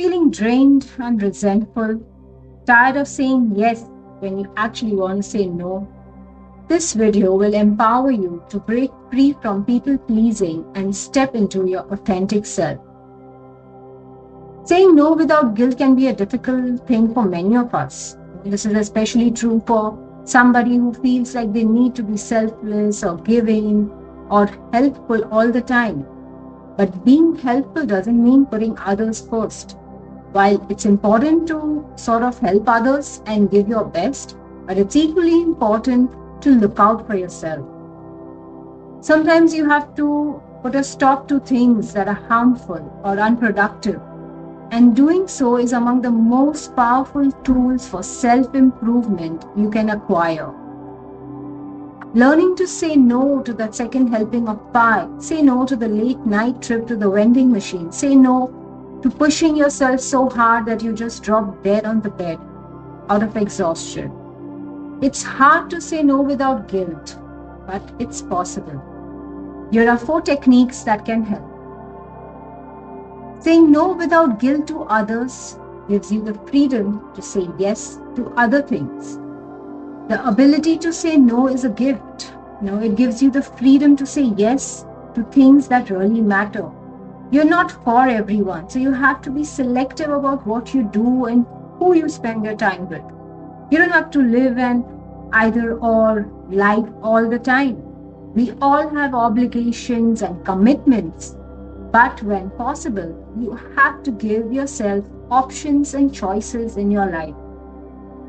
Feeling drained and resentful, tired of saying yes when you actually want to say no? This video will empower you to break free from people pleasing and step into your authentic self. Saying no without guilt can be a difficult thing for many of us. This is especially true for somebody who feels like they need to be selfless or giving or helpful all the time. But being helpful doesn't mean putting others first. While it's important to sort of help others and give your best, but it's equally important to look out for yourself. Sometimes you have to put a stop to things that are harmful or unproductive, and doing so is among the most powerful tools for self-improvement you can acquire. Learning to say no to that second helping of pie, say no to the late night trip to the vending machine, say no to pushing yourself so hard that you just drop dead on the bed out of exhaustion. It's hard to say no without guilt, but it's possible. Here are 4 techniques that can help. Saying no without guilt to others gives you the freedom to say yes to other things. The ability to say no is a gift. It gives you the freedom to say yes to things that really matter. You're not for everyone, so you have to be selective about what you do and who you spend your time with. You don't have to live an either-or life all the time. We all have obligations and commitments, but when possible, you have to give yourself options and choices in your life.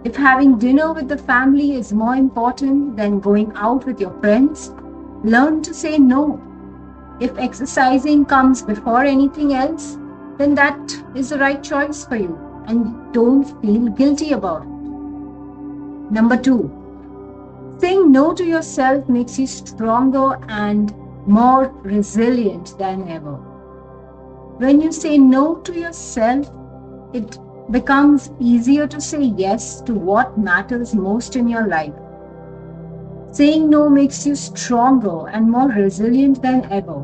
If having dinner with the family is more important than going out with your friends, learn to say no. If exercising comes before anything else, then that is the right choice for you, and don't feel guilty about it. Number 2, saying no to yourself makes you stronger and more resilient than ever. When you say no to yourself, it becomes easier to say yes to what matters most in your life. Saying no makes you stronger and more resilient than ever.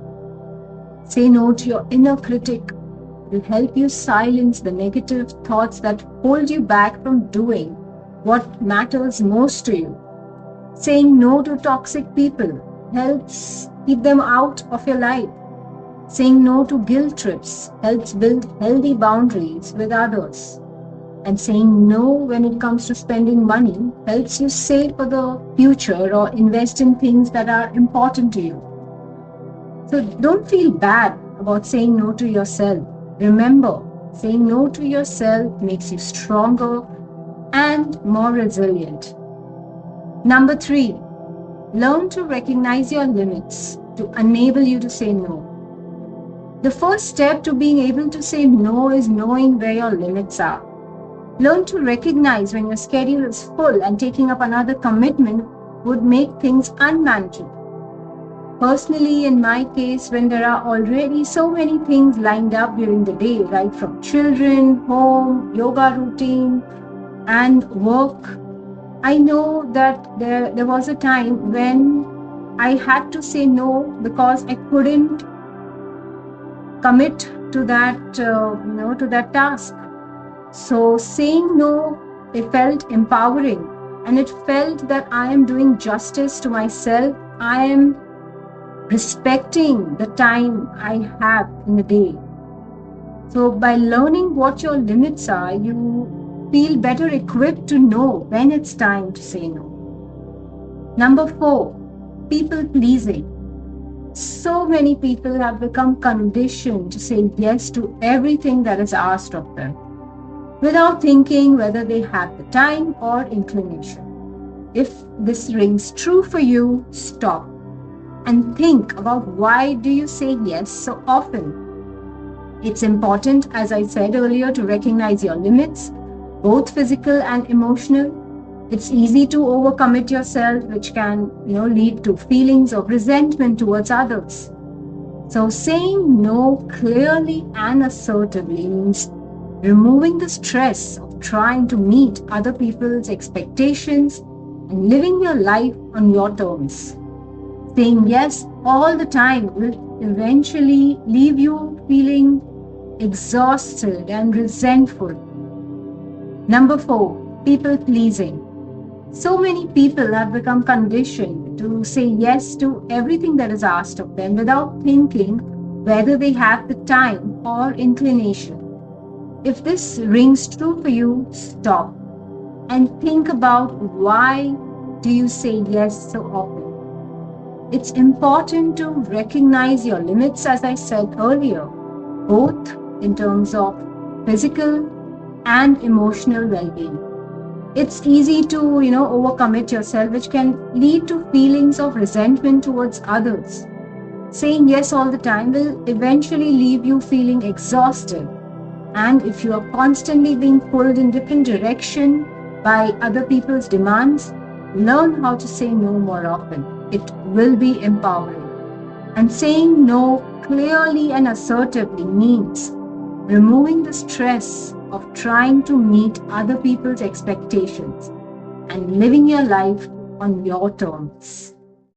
Say no to your inner critic. It will help you silence the negative thoughts that hold you back from doing what matters most to you. Saying no to toxic people helps keep them out of your life. Saying no to guilt trips helps build healthy boundaries with others. And saying no when it comes to spending money helps you save for the future or invest in things that are important to you. So don't feel bad about saying no to yourself. Remember, saying no to yourself makes you stronger and more resilient. Number 3, learn to recognize your limits to enable you to say no. The first step to being able to say no is knowing where your limits are. Learn to recognize when your schedule is full and taking up another commitment would make things unmanageable. Personally, in my case, when there are already so many things lined up during the day, right from children, home, yoga routine, and work, I know that there was a time when I had to say no because I couldn't commit to that task. So saying no, it felt empowering, and it felt that I am doing justice to myself. I am respecting the time I have in the day. So by learning what your limits are, you feel better equipped to know when it's time to say no. Number 4, people pleasing. So many people have become conditioned to say yes to everything that is asked of them, without thinking whether they have the time or inclination. If this rings true for you, stop and think about why do you say yes so often. It's important, as I said earlier, to recognize your limits, both physical and emotional. It's easy to overcommit yourself, which can, lead to feelings of resentment towards others. So saying no clearly and assertively means removing the stress of trying to meet other people's expectations and living your life on your terms. Saying yes all the time will eventually leave you feeling exhausted, and resentful. Number 4, people pleasing. So many people have become conditioned to say yes to everything that is asked of them without thinking whether they have the time or inclination. If this rings true for you, stop and think about why do you say yes so often. It's important to recognize your limits, as I said earlier, both in terms of physical and emotional well-being. It's easy to, overcommit yourself, which can lead to feelings of resentment towards others. Saying yes all the time will eventually leave you feeling exhausted. And if you are constantly being pulled in different direction by other people's demands, learn how to say no more often. It will be empowering. And saying no clearly and assertively means removing the stress of trying to meet other people's expectations and living your life on your terms.